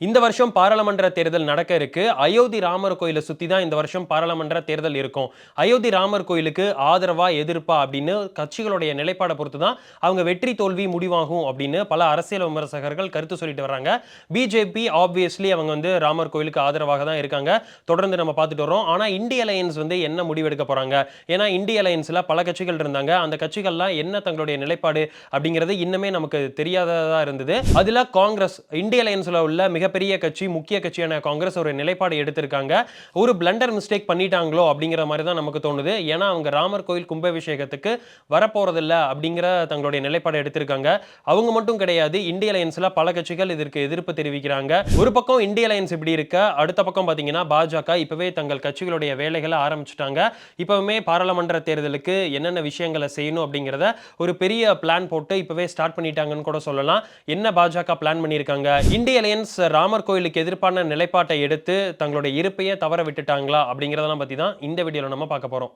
இந்த வருஷம் பாராளுமன்ற தேர்தல் நடக்க இருக்கு. அயோத்தி ராமர் கோயிலை சுத்தி தான் இந்த வருஷம் பாராளுமன்ற தேர்தல் இருக்கும். அயோத்தி ராமர் கோயிலுக்கு ஆதரவா, எதிர்ப்பா அப்படின்னு கட்சிகளுடைய நிலைப்பாட பொறுத்து தான் அவங்க வெற்றி தோல்வி முடிவாகும் அப்படின்னு பல அரசியல் விமர்சகர்கள் கருத்து சொல்லிட்டு வர்றாங்க. பிஜேபி ஆப்வியஸ்லி அவங்க ராமர் கோயிலுக்கு ஆதரவாக தான் இருக்காங்க. தொடர்ந்து நம்ம பார்த்துட்டு வரோம். ஆனா இந்திய அலையன்ஸ் என்ன முடிவெடுக்க போறாங்க? ஏன்னா இந்திய அலையன்ஸ்ல பல கட்சிகள் இருந்தாங்க. அந்த கட்சிகள்லாம் என்ன தங்களுடைய நிலைப்பாடு அப்படிங்கிறது இன்னுமே நமக்கு தெரியாததா இருந்தது. அதுல காங்கிரஸ் இந்திய அலையன்ஸ்ல உள்ள மிகப்பெரிய கட்சி, முக்கிய கட்சியான காங்கிரஸ் ஒரு நிலைப்பாடு எடுத்திருக்காங்க. ஒரு பிளண்டர் மிஸ்டேக் பண்ணிட்டாங்களோ அப்படிங்கிற மாதிரி தான் நமக்கு தோணுது. ஏன்னா அவங்க ராமர் கோயில் கும்பாபிஷேகத்துக்கு வரப்போறதில்ல அப்படிங்கிற தங்களுடைய நிலைப்பாடு எடுத்திருக்காங்க. அவங்க மட்டும் கிடையாது, இந்திய அலையன்ஸ்ல பல கட்சிகள் இதற்கு எதிர்ப்பு தெரிவிக்கிறாங்க. ஒரு பக்கம் இந்திய அலையன்ஸ் இப்படி இருக்க, அடுத்த பக்கம் பாத்தீங்கன்னா பாஜக இப்பவே தங்கள் கட்சிகளுடைய வேலைகளை ஆரம்பிச்சுட்டாங்க. இப்பவுமே பாராளுமன்ற தேர்தலுக்கு என்னென்ன விஷயங்களை செய்யணும் அப்படிங்கிறத ஒரு பெரிய பிளான் போட்டு இப்பவே ஸ்டார்ட் பண்ணிட்டாங்கன்னு கூட சொல்லலாம். என்ன பாஜக பிளான் பண்ணியிருக்காங்க? இந்திய அலையன்ஸ் ராமர் கோயிலுக்கு எதிர்ப்பான நிலைப்பாட்டை எடுத்து தங்களுடைய இருப்பையே தவற விட்டுட்டாங்களா அப்படிங்கிறதெல்லாம் பத்தி தான் இந்த வீடியோல நம்ம பார்க்க போறோம்.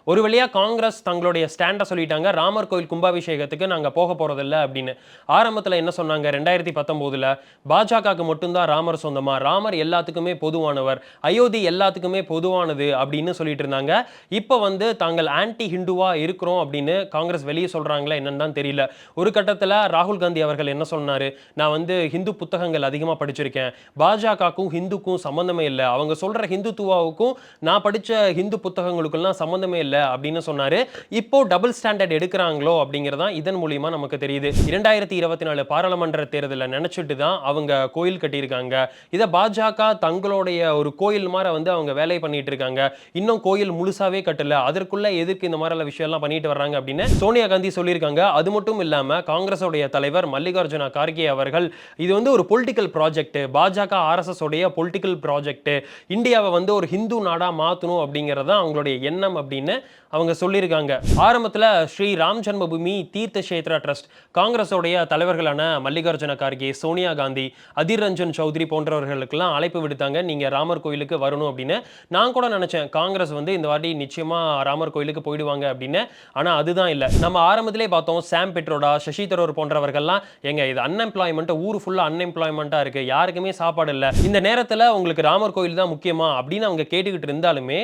ஒரு வழியா காங்கிரஸ் தங்களுடைய ஸ்டாண்ட சொல்லிட்டாங்க. ராமர் கோயில் கும்பாபிஷேகத்துக்கு நாங்க போக போறதில்ல அப்படின்னு. ஆரம்பத்துல என்ன சொன்னாங்க? 2019ல பாஜகவுக்கு மட்டும் தான் ராமர் சொந்தமா? ராமர் எல்லாத்துக்குமே பொதுவானவர். அயோத்தி எல்லாத்துக்குமே பொதுவானது அப்படின்னு சொல்லிட்டு இருந்தாங்க. இப்ப தாங்கள் ஆன்டி ஹிந்துவா இருக்கிறோம் அப்படின்னு காங்கிரஸ் வெளியே சொல்றாங்களா என்னன்னு தான் தெரியல. ஒரு கட்டத்துல ராகுல் காந்தி அவர்கள் என்ன சொன்னாரு? நான் ஹிந்து புத்தகங்கள் அதிகமா படிச்சிருக்கேன். பாஜகவுக்கும் ஹிந்துக்கும் சம்பந்தமே இல்ல. அவங்க சொல்ற ஹிந்துத்துவாவுக்கும் நான் படிச்ச ஹிந்து புத்தகங்களுக்கெல்லாம் சம்பந்தமே இல்ல அப்படின்னு சொன்னாரு. இப்போ டபுள் ஸ்டாண்டர்ட் எடுக்கிறாங்களோ அப்படிங்கறதா இதன் மூலமா நமக்கு தெரியுது. 2024 பாராளுமன்ற தேர்தலை நினைச்சிட்டு தான் அவங்க கோயில் கட்டியிருக்காங்க. இத பாஜக தங்களுடைய ஒரு கோயில் மாதிரி அவங்க வேலை பண்ணிட்டு இருக்காங்க. இன்னும் கோயில் முழுசாவே கட்டல. அதற்குள்ள எதுக்கு இந்த மாதிரி விஷயம் எல்லாம் பண்ணிட்டு வர்றாங்க அப்படின்னு சோனியா காந்தி சொல்லியிருக்காங்க. அது மட்டும் இல்லாம காங்கிரஸோடைய தலைவர் மல்லிகார்ஜுன கார்கே அவர்கள் இது ஒரு பொலிட்டிக்கல் ப்ராஜெக்ட், பாஜக ஆர்எஸ்எஸ் உடைய பொலிட்டிக்கல் ப்ராஜெக்ட், இந்தியாவை ஒரு ஹிந்து நாடா மாத்தணும் அப்படிங்கறத அவங்களுடைய எண்ணம் அப்படின்னு அவங்க சொல்லியிருக்காங்க. ஆரம்பத்தில் ஸ்ரீ ராம் ஜென்மபூமி தீர்த்த கஷேத்ரா ட்ரஸ்ட் காங்கிரஸோடைய தலைவர்களான மல்லிகார்ஜுன கார்கே, சோனியா காந்தி, அதிர் ரஞ்சன் சௌத்ரி போன்றவர்களுக்கெல்லாம் அழைப்பு விடுத்தாங்க. நீங்க ராமர் கோயிலுக்கு வரணும் அப்படின்னு. நான் கூட நினைச்சேன் காங்கிரஸ் இந்த வாட்டி நிச்சயமா ராமர் கோயிலுக்கு போயிடுவாங்க அப்படின்னு. ஆனா அதுதான் இல்ல. நம்ம ஆரம்பத்திலே பார்த்தோம் சாம் பெட்ரோடா, சசி தரூர் போன்றவர்கள்லாம் எங்க இது அன்எம்ப்ளாய்மெண்ட், ஊர் ஃபுல்லா அன்எம்ப்ளாய்மெண்டா இருக்கு, யாருக்குமே சாப்பாடு இல்ல, இந்த நேரத்தில் உங்களுக்கு ராமர் கோயில் தான் முக்கியமா அப்படின்னு அவங்க கேட்டுக்கிட்டு இருந்தாலுமே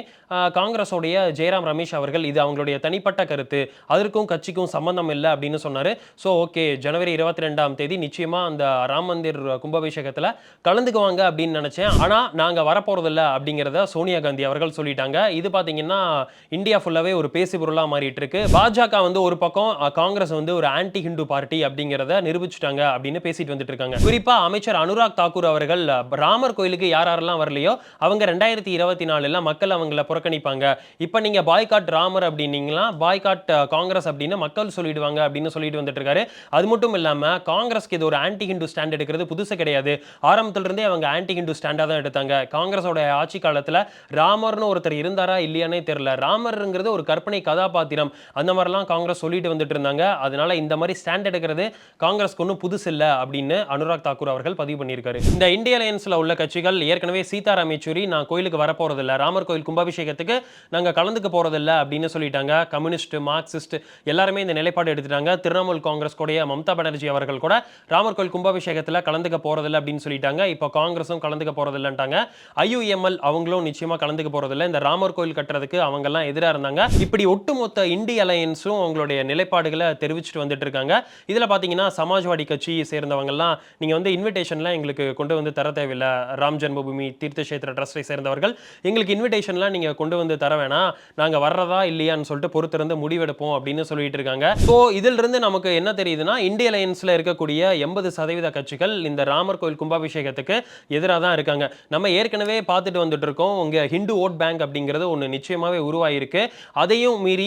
காங்கிரஸோடைய ஜெயராம் ரமேஷ் அவர்கள் இது அவங்களுடைய தனிப்பட்ட கருத்து, அதற்கும் கட்சிக்கும் சம்பந்தம் இல்லை அப்படின்னு சொன்னாரு. ஸோ ஓகே, ஜனவரி 22ஆம் தேதி நிச்சயமா அந்த ராம் மந்திர் கும்பாபிஷேகத்தில் கலந்துக்குவாங்க அப்படின்னு நினைச்சேன். ஆனா நாங்க வரப்போறதில்ல அப்படிங்கிறத சோனியா காந்தி அவர்கள் சொல்லிட்டாங்க. இது பாத்தீங்கன்னா இந்தியா ஃபுல்லாவே ஒரு பேசு பொருளா மாறிட்டு இருக்கு. பாஜக ஒரு பக்கம், காங்கிரஸ் ஒரு ஆன்டி ஹிந்து பார்ட்டி அப்படிங்கிறத நிரூபிச்சுட்டாங்க அப்படின்னு பேசிட்டு வந்துட்டு இருக்காங்க. குறிப்பா அமைச்சர் அனுராக் தாக்கூர் அவர்கள் ராமர் கோயிலுக்கு யாரெல்லாம் வரலையோ அவங்க 2024 மக்கள் அவங்களை புறக்கணிப்பாங்க. இப்ப நீங்க பாய்காட் ராமர் அப்படின்னீங்களா, பாய்காட் காங்கிரஸ் அப்படின்னு மக்கள் சொல்லிடுவாங்க அப்படின்னு சொல்லிட்டு வந்துட்டு இருக்காரு. அது மட்டும் இல்லாம காங்கிரஸ்க்கு இது ஒரு ஆன்டி ஹிந்து ஸ்டாண்ட் எடுக்கிறது புதுசு கிடையாது. ஆரம்பத்துல இருந்தே அவங்க ஆன்டி ஹிந்து ஸ்டாண்டா தான் எடுத்தாங்க. காங்கிரஸோட ஆட்சி காலத்துல ராமர்னு ஒருத்தர் இருந்தாரா இல்லையானே தெரியல. ராமர்ங்கிறது ஒரு கற்பனை கதாபாத்திரம், அந்த மாதிரிலாம் காங்கிரஸ் சொல்லிட்டு வந்துட்டு இருந்தாங்க. அதனால இந்த மாதிரி ஸ்டாண்ட் எடுக்கிறது காங்கிரஸ்க்கு ஒன்றும் புதுசு இல்லை அப்படின்னு அனுராக் தாக்கூர் அவர்கள் பதிவு பண்ணியிருக்காரு. இந்த இந்திய அலையன்ஸ்ல உள்ள கட்சிகள் ஏற்கனவே சீதாராம் யெச்சூரி நான் கோயிலுக்கு வரப்போறதில்ல, ராமர் கோயில் கும்பாபிஷேகத்துக்கு நாங்க கலந்துக்க போறதில்ல அப்படின்னு சொல்லிட்டாங்க. கம்யூனிஸ்ட், மார்க்சிஸ்ட் எல்லாருமே இந்த நிலைப்பாடு எடுத்துட்டாங்க. திரிணாமுல் காங்கிரஸ் கூடிய மம்தா பானர்ஜி அவர்கள் கூட ராமர் கோயில் கும்பாபிஷேகத்தில் கலந்துக்க போறதில்ல அப்படின்னு சொல்லிட்டாங்க. இப்போ காங்கிரஸும் கலந்துக்க போறதில்லன்ட்டாங்க. ஐயுஎம்எல் அவங்களும் நிச்சயமா கலந்துக்க போறதில்ல. இந்த ராமர் கோயில் கட்டுறதுக்கு அவங்க எல்லாம் எதிராக இருந்தாங்க. இப்படி ஒட்டுமொத்த இந்திய அலையன்ஸும் அவங்களுடைய நிலைப்பாடுகளை தெரிவிச்சுட்டு வந்துட்டு இருக்காங்க. இதுல பாத்தீங்கன்னா சமாஜ்வாடி கட்சி சேர்ந்தவங்க எல்லாம் நீங்க இன்விடேஷன்லாம் எங்களுக்கு கொண்டு தர தேவையில்லை, ராம் ஜென்மபூமி தீர்த்த கஷேத்ரா ட்ரஸ்டை சேர்ந்தவர்கள் எங்களுக்கு இன்விடேஷன்லாம் நீங்க கொண்டு தர வேணாம், நாங்க வர்றதா இல்லையான்னு சொல்லிட்டு பொறுத்திருந்து முடிவெடுப்போம் அப்படின்னு சொல்லிட்டு இருக்காங்க. ஸோ இதில் இருந்து நமக்கு என்ன தெரியுதுன்னா இந்திய அலையன்ஸ்ல இருக்கக்கூடிய 80% கட்சிகள் இந்த ராமர் கோயில் கும்பாபிஷேகத்துக்கு எதிராக தான் இருக்காங்க. நம்ம ஏற்கனவே பார்த்துட்டு வந்துட்டு இருக்கோம், உங்க ஹிந்து ஓட் பேங்க் அப்படிங்கிறது ஒன்று நிச்சயமாவே உருவாயிருக்கு. அதையும் மீறி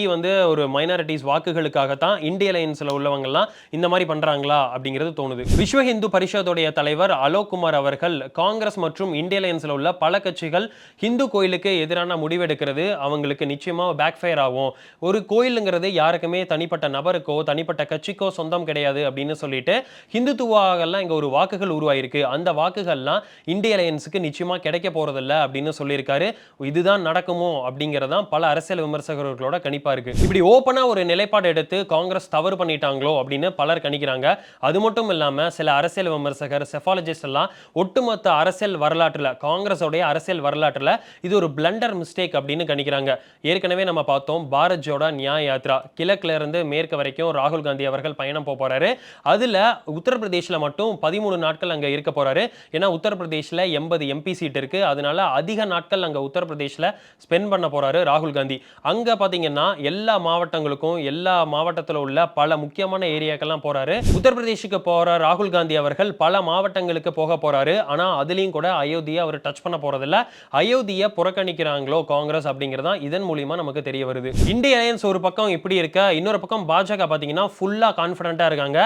ஒரு மைனாரிட்டிஸ் வாக்குகளுக்காகத்தான் இந்திய அலையன்ஸ்ல உள்ளவங்கலாம் இந்த மாதிரி பண்றாங்களா அப்படிங்கிறது தோணுது. விஸ்வ ஹிந்து பரிஷத்துடைய தலைவர் அலோக் குமார் அவர்கள் காங்கிரஸ் மற்றும் இந்திய அலையன்ஸ்ல உள்ள பல கட்சிகள் ஹிந்து கோயிலுக்கு எதிரான முடிவெடுக்கிறது அவங்களுக்கு நிச்சயமா பேக் ஃபயர் ஆகும். ஒரு கோயிலுங்கிறது யாருக்குமே தனிப்பட்ட நபருக்கோ தனிப்பட்ட கட்சிக்கோ சொந்தம் கிடையாது அப்படின்னு சொல்லிட்டு ஹிந்துத்துவாகலாம் இங்க ஒரு வாக்குகள் உருவாயிருக்கு. அந்த வாக்குகள்லாம் இந்திய அலையன்ஸுக்கு நிச்சயமா கிடைக்க போறதில்ல அப்படின்னு சொல்லியிருக்காரு. இதுதான் நடக்குமோ அப்படிங்கறதான் பல அரசியல் விமர்சகர்களோட கணிப்பா இருக்கு. இப்படி ஓப்பனா ஒரு நிலைப்பாடு எடுத்து காங்கிரஸ் தவறு பண்ணிட்டாங்களோ அப்படின்னு பலர் கணிக்கிறாங்க. அது மட்டும் இல்லாம சில அரசியல் விமர்சகர், செஃபாலஜிஸ்ட் எல்லாம் ஒட்டுமொத்த அரசியல் வரலாற்றுல, காங்கிரஸோடைய அரசியல் வரலாற்றுல இது ஒரு பிளண்டர் மிஸ்டேக் அப்படின்னு கணிக்கிறாங்க. ஏற்கனவே நம்ம பார்த்தோம் பாரத் ஜோடோ நியாய் யாத்ரா, கிழக்குல இருந்து மேற்கு வரைக்கும் ராகுல் காந்தி அவர்கள் பயணம் போறாரு. அதுல உத்தரப்பிரதேஷ்ல மட்டும் 13 நாட்கள் அங்க இருக்க போறாரு. ஏன்னா உத்தரப்பிரதேஷ்ல 80 எம்பி சீட் இருக்கு. அதனால அதிக நாட்கள் அங்க உத்தரப்பிரதேஷ்ல ஸ்பெண்ட் பண்ண போறாரு ராகுல் காந்தி. அங்க பாத்தீங்கன்னா எல்லா மாவட்டங்களுக்கும், எல்லா மாவட்டத்தில் உள்ள பல முக்கியமான ஏரியாக்கெல்லாம் போறாரு. உத்தரப்பிரதேஷுக்கு போற ராகுல் காந்தி அவர்கள் பல மாவட்டங்களுக்கு போக போறாரு. ஆனா அதுலயும் கூட அயோத்தியை அவர் டச் பண்ண போறதில்ல. அயோத்தியை புறக்கணிக்கிறாங்களோ காங்கிரஸ் அப்படிங்கிறதா இதன் மூலியமா நமக்கு தெரிய வருது. இந்திய அலையன்ஸ் ஒரு பக்கம் இப்படி இருக்க, இன்னொரு பக்கம் பாஜக பாத்தீங்கன்னா ஃபுல்லா கான்ஃபிடென்ட்டா இருக்காங்க.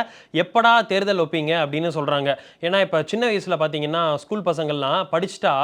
எப்படா தேர்தல் வைப்பீங்க அப்படின்னு சொல்றாங்க. ஏன்னா இப்ப சின்ன வயசுல பாத்தீங்கன்னா ஸ்கூல் பசங்கள்லாம் படிச்சுட்டா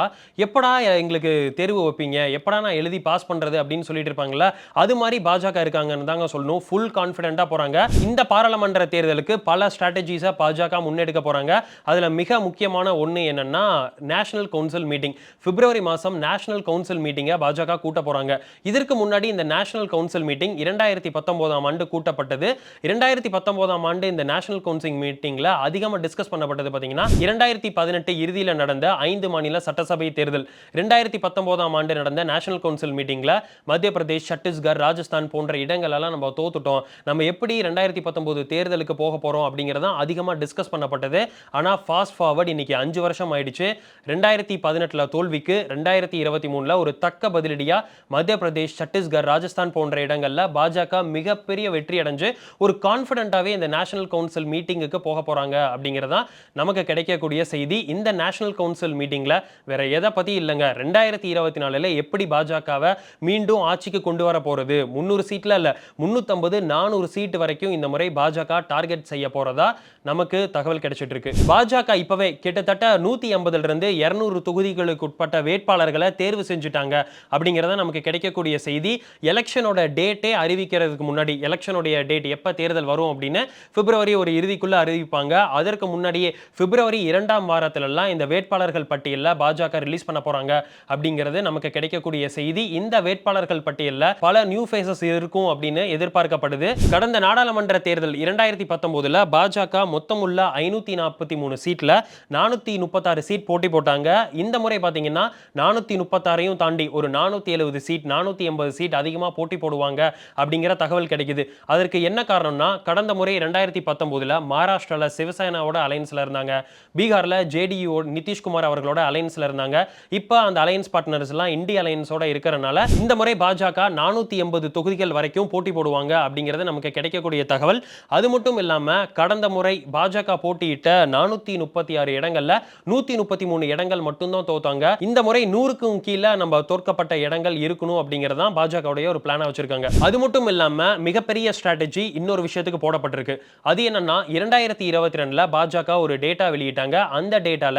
எப்படா எங்களுக்கு தேர்வு வைப்பீங்க, எப்படா நான் எழுதி பாஸ் பண்றது அப்படின்னு சொல்லிட்டு இருப்பாங்கல்ல, அது மாதிரி பாஜக இருக்காங்கன்னு தாங்க சொல்லணும். ஃபுல் கான்ஃபிடென்ட்டா போறாங்க. இந்த பாராளுமன்ற தேர்தலுக்கு பல ஸ்ட்ராட்டஜிஸை பாஜக முன்னெடுக்க போறாங்க. அதுல மிக முக்கியமான ஒண்ணு என்னன்னா நேஷனல் கவுன்சில் மீட்டிங். பிப்ரவரி மாசம் நேஷனல் கவுன்சில் மீட்டிங்கை பாஜக கூட்ட போறாங்க. இதற்கு முன்னாடி இந்த நேஷனல் கவுன்சில் மீட்டிங் 2019ஆம் ஆண்டு கூட்டப்பட்டது. 2019ஆம் ஆண்டு இந்த நேஷனல் கவுன்சில் மீட்டிங்ல அதிகமா டிஸ்கஸ் பண்ணப்பட்டது பாத்தீங்கன்னா 2018 இறுதியில நடந்த 5 மாநில சட்டசபை தேர்தல். 2019ஆம் ஆண்டு நடந்த நேஷனல் கவுன்சில் மீட்டிங்ல மத்திய பிரதேஷ், சத்தீஸ்கர், ராஜஸ்தான் போன்ற இடங்கள் எல்லாம் நம்ம தோத்துட்டோம். நம்ம எப்படி 2019 தேர்தலுக்கு போக போறோம் அப்படிங்கறத அதிகமா டிஸ்கஸ் பண்ணப்பட்டது. ஆனா ஃபாஸ்ட் ஃபார்வர்ட் இன்னைக்கு 5 வருஷம் ஆயிடுச்சு. 2018ல தோல்விக்கு 2023ல ஒரு தக்க பதிலடியா மத்திய பிரதேஷ், சத்தீஸ்கர், ராஜஸ்தான் போன்ற இடங்கள்ல பாஜக மிகப்பெரிய வெற்றி அடைஞ்சு ஒரு கான்ஃபிடென்ட்டாவே இந்த நேஷனல் கவுன்சில் மீட்டிங்குக்கு போக போறாங்க அப்படிங்கறதா நமக்கு கிடைக்கக்கூடிய செய்தி. இந்த நேஷனல் கவுன்சில் மீட்டிங்ல வேற எதை பத்தி இல்லைங்க, 2024ல எப்படி பாஜகவை மீண்டும் ஆட்சிக்கு கொண்டு வர போறது, 300 சீட்ல இல்ல 350 400 சீட் வரைக்கும் இந்த முறை பாஜக டார்கெட் செய்ய போறதா நமக்கு தகவல் கிடைச்சிட்டு இருக்கு. பாஜக இப்பவே கிட்டத்தட்ட 180 இருந்து 200 தொகுதிகளுக்கு உட்பட்ட வேட்பாளர்களை தேர்வு செஞ்சுட்டாங்க அப்படிங்கறத நமக்கு கிடைக்கக்கூடிய செய்தி. எலெக்ஷனோட டேட்டே அறிவிக்கிறதுக்கு முன்னாடி, எலெக்ஷனோட டேட் எப்ப தேர்தல் வரும் அப்படின்னு பிப்ரவரி ஒரு இறுதிக்குள்ள அறிவிப்பாங்க. அதற்கு முன்னாடியே பிப்ரவரி 2ஆம் வாரத்துல எல்லாம் இந்த வேட்பாளர்கள் பட்டியல்ல பாஜக ரிலீஸ் பண்ண போறாங்க அப்படிங்கிறது நமக்கு கிடைக்கக்கூடிய செய்தி. இந்த வேட்பாளர்கள் பட்டியல்ல பல நியூ ஃபேஸஸ் இருக்கும் அப்படின்னு எதிர்பார்க்கப்படுது. கடந்த நாடாளுமன்ற தேர்தல் 2019ல பாஜக மொத்தமுள்ள 543 சீட்ல 436 சீட் போட்டி போட்டாங்க. இந்த முறை பாத்தீங்கன்னா 436ஐயும் தாண்டி ஒரு 470 சீட், 480 சீட் அதிகமா போட்டி போடுவாங்க அப்படிங்கிற தகவல் கிடைக்குது. அதற்கு என்ன காரணம்னா கடந்த முறை 2019ல மகாராஷ்டிரால சிவசேனாவோட அலைன்ஸ்ல இருந்தாங்க. பீகார்ல ஜேடியு நிதிஷ்குமார் அவர்களோட அலைன்ஸ்ல இருந்தாங்க. இப்ப அந்த அலைன்ஸ் பார்ட்னர்ஸ் எல்லாம் இந்திய அலைன்ஸோட இருக்கறனால இந்த முறை பாஜக 480 தொகுதிகள் வரைக்கும் போட்டி போடுவாங்க அப்படிங்கிறது நமக்கு கிடைக்கக்கூடிய தகவல். அது மட்டும் இல்லாம கடந்த முறை பாஜக போட்டியிட்ட 436 இடங்கள்ல 133 இடங்கள் மட்டும்தான் தோத்தாங்க. இந்த முறை 100க்கும் கீழே நம்ம தோற்கப்பட்ட இடங்கள் இருக்கணும் அப்படிங்கிறது தான் பாஜகவுடைய ஒரு பிளானா வச்சிருக்காங்க. அது மட்டும் இல்லாம மிகப்பெரிய ஸ்ட்ராட்டஜி இன்னொரு விஷயத்துக்கு போடப்பட்டிருக்கு. அது என்னன்னா 2022ல பாஜக ஒரு டேட்டா வெளியிட்டாங்க. அந்த டேட்டால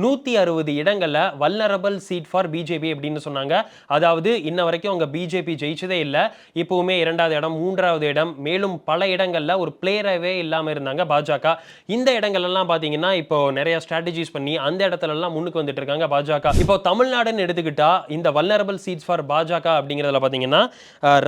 160 இடங்கள்ல வல்னரபிள் சீட் ஃபார் பிஜேபி அப்படின்னு சொன்னாங்க. அதாவது இன்ன வரைக்கும் அவங்க பிஜேபி ஜெயிச்சதே இல்ல. இப்பவுமே 2வது இடம், 3வது இடம், மேலும் பல இடங்கள்ல ஒரு பிளேயராகவே இல்லாம இருந்தாங்க பாஜக. இந்த இடங்கள் எல்லாம் பாத்தீங்கன்னா இப்போ நிறைய ஸ்ட்ராட்டஜிஸ் பண்ணி அந்த இடத்துல எல்லாம் முன்னுக்கு வந்துட்டு இருக்காங்க பாஜக. இப்போ தமிழ்நாடுன்னு எடுத்துக்கிட்டா இந்த வல்னரபிள் சீட்ஸ் ஃபார் பாஜக அப்படிங்கிறதுல பாத்தீங்கன்னா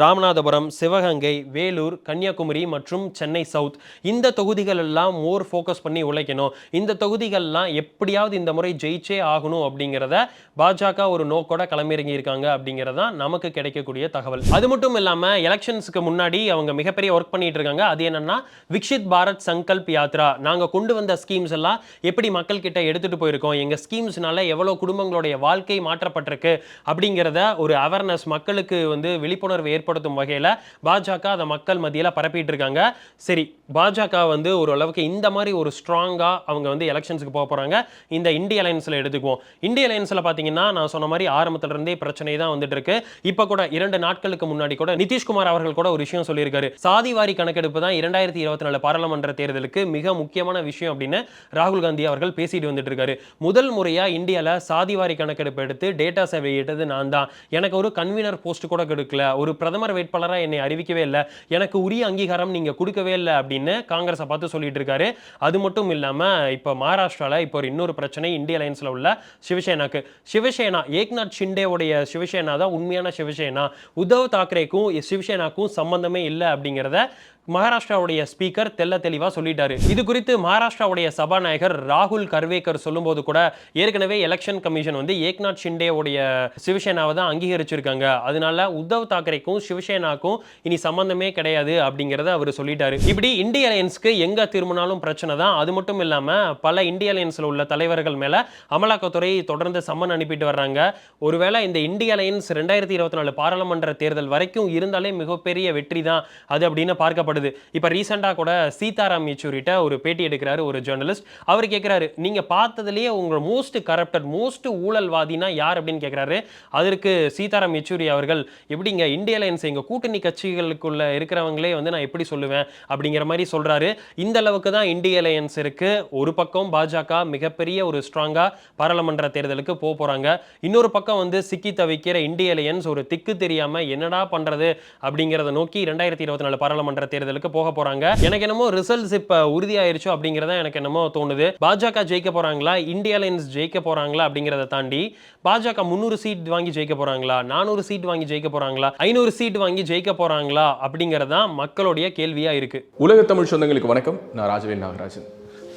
ராமநாதபுரம், சிவகங்கை, வேலூர், கன்னியாகுமரி மற்றும் சென்னை சவுத் இந்த தொகுதிகள் எல்லாம் மோர் ஃபோக்கஸ் பண்ணி உழைக்கணும். இந்த தொகுதிகள்லாம் எப்படியாவது இந்த முறை ஜெயிச்சே ஆகணும் அப்படிங்கிறத பாஜக ஒரு நோக்கோட களமிறங்கி இருக்காங்க அப்படிங்கிறதா நமக்கு கிடைக்கக்கூடிய தகவல். அது மட்டும் இல்லாம எலெக்ஷன்ஸ்க்கு முன்னாடி அவங்க மிகப்பெரிய ஒர்க் பண்ணிட்டு இருக்காங்க. அது என்னன்னா விக்ஷித் பாரத் சங்கல்ப் யாத்ரா. நாங்க கொண்டு வந்த ஸ்கீம்ஸ் எல்லாம் எப்படி மக்கள் கிட்ட எடுத்துட்டு போயிருக்கோம், எங்க ஸ்கீம்ஸ்னால எவ்வளவு குடும்பங்களுடைய வாழ்க்கை மாற்றப்பட்டிருக்கு அப்படிங்கிறத ஒரு அவேர்னஸ் மக்களுக்கு விழிப்புணர்வு ஏற்படுத்தும் வகையில பாஜக அதை மக்கள் மத்தியில பரப்பிட்டு இருக்காங்க. சரி, பாஜக ஒரு அளவுக்கு இந்த மாதிரி ஒரு ஸ்ட்ராங்கா அவங்க எலெக்ஷன்ஸ்க்கு போக போறாங்க. இந்த இந்திய அலையன்ஸ்ல எடுத்துக்குவோம். இந்திய அலையன்ஸ்ல பாத்தீங்கன்னா நான் சொன்ன மாதிரி ஆரம்பத்துல இருந்தே பிரச்சனை தான் வந்துட்டு இருக்கு. இப்ப கூட 2 நாட்களுக்கு முன்னாடி கூட நிதிஷ்குமார் அவர்கள் கூட ஒரு விஷயம் சொல்லியிருக்காரு. சாதிவாரி கணக்கெடுப்பு தான் 2024 பாராளுமன்ற தேர்தலுக்கு மிக முக்கியமான விஷயம் அப்படின்னு ராகுல் காந்தி அவர்கள் பேசிட்டு வந்துட்டு இருக்காரு. முதல் முறையா இந்தியால சாதிவாரி கணக்கெடுப்பு எடுத்து டேட்டாஸை வெளியிட்டது நான் தான். எனக்கு ஒரு கன்வீனர் போஸ்ட் கூட கொடுக்கல, ஒரு பிரதமர் வேட்பாளராக என்னை அறிவிக்கவே இல்லை, எனக்கு உரிய அங்கீகாரம் நீங்க கொடுக்கவே இல்லை அப்படின்னு காங்கிரஸை பார்த்து சொல்லிட்டு இருக்காரு. அது மட்டும் இல்லாம இப்ப மகாராஷ்டிரால இப்போ ஒரு இன்னொரு பிரச்சனை இந்திய அலையன்ஸ்ல உள்ள சிவசேனாக்கு. சிவசேனா ஏக்நாத் ஷிண்டேவுடைய சிவசேனா தான் உண்மையான சிவசேனா, உத்தவ் தாக்கரேக்கும் சிவசேனாக்கும் சம்பந்தமே இல்லை அப்படிங்கிறத மகாராஷ்டிராவுடைய ஸ்பீக்கர் தெல்ல தெளிவா சொல்லிட்டாரு. இது குறித்து மகாராஷ்டிராவுடைய சபாநாயகர் ராகுல் கர்வேக்கர் சொல்லும்போது கூட ஏற்கனவே எலெக்ஷன் கமிஷன் வந்து ஏக்நாத் ஷிண்டேவுடைய சிவசேனாவை தான் அங்கீகரிச்சிருக்காங்க, அதனால உத்தவ் தாக்கரேக்கும் சிவசேனாக்கும் இனி சம்பந்தமே கிடையாது அப்படிங்கிறத அவர் சொல்லிட்டாரு. இப்படி இந்திய அலையன்ஸ்க்கு எங்க திரும்பினாலும் பிரச்சனை தான். அது மட்டும் இல்லாம பல இந்திய அலையன்ஸ்ல உள்ள தலைவர்கள் மேல அமலாக்கத்துறை தொடர்ந்து சம்மன் அனுப்பிட்டு வர்றாங்க. ஒருவேளை இந்த இந்திய அலையன்ஸ் 2024 பாராளுமன்ற தேர்தல் வரைக்கும் இருந்தாலே மிகப்பெரிய வெற்றி தான் அது அப்படின்னு பார்க்கப்படுது. இப்ப ரீசெண்டா கூட சீதாராம் யெச்சூரிட்ட ஒரு பேட்டி எடுக்கிறாரு ஒரு ஜெர்னலிஸ்ட். அவர் கேட்கிறாரு, நீங்க பார்த்ததுலயே உங்க மோஸ்ட் கரப்டட் மோஸ்ட் ஊழல்வாதினா யார் அப்படின்னு கேட்கிறாரு. அதற்கு சீதாராம் யெச்சூரி அவர்கள், எப்படிங்க இந்திய அலையன்ஸ் எங்க கூட்டணி கட்சிகளுக்குள்ள இருக்கிறவங்களே வந்து நான் எப்படி சொல்லுவேன் அப்படிங்கிற மாதிரி சொல்றாரு. இந்த அளவுக்கு தான் இந்திய அலையன்ஸ் இருக்கு. ஒரு பக்கம் பாஜக மிகப்பெரிய ஒரு ஸ்ட்ராங்கா பாராளுமன்ற தேர்தலுக்கு போறாங்க, இன்னொரு பக்கம் வந்து சிக்கி தவிக்கிற இந்திய அலையன்ஸ் ஒரு திக்கு தெரியாம என்னடா பண்றது அப்படிங்கறத நோக்கி 2024 பாராளுமன்ற தேர்தலுக்கு போக போறாங்க. எனக்கு என்னமோ ரிசல்ட்ஸ் இப்ப உறுதியாயிருச்சோ அப்படிங்கறத எனக்கு என்னமோ தோணுது. பாஜக ஜெயிக்க போறாங்களா, இந்திய அலையன்ஸ் ஜெயிக்க போறாங்களா அப்படிங்கறத தாண்டி பாஜக 300 சீட் வாங்கி ஜெயிக்க போறாங்களா, 400 சீட் வாங்கி ஜெயிக்க போறாங்களா, 500 சீட் வாங்கி ஜெயிக்க போறாங்களா அப்படிங்கறதா மக்களுடைய கேள்வியா இருக்கு. உலக தமிழ் சொந்தங்களுக்கு வணக்கம். நான் ராஜவேல் நாகராஜன்.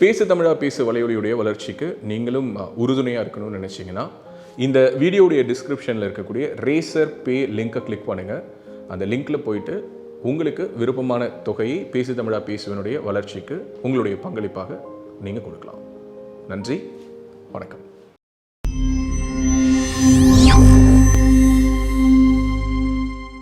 பேசு தமிழா பேசு வலையொலியுடைய வளர்ச்சிக்கு நீங்களும் உறுதுணையா இருக்கணும்னு நினைச்சீங்கன்னா இந்த வீடியோடைய டிஸ்கிரிப்ஷன்ல இருக்கக்கூடிய ரேசர் பே லிங்கை கிளிக் பண்ணுங்க. அந்த லிங்க்ல போயிட்டு உங்களுக்கு விருப்பமான தொகையை பேசு தமிழா பேசுவனுடைய வளர்ச்சிக்கு உங்களுடைய பங்களிப்பாக நீங்கள் கொடுக்கலாம். நன்றி, வணக்கம்.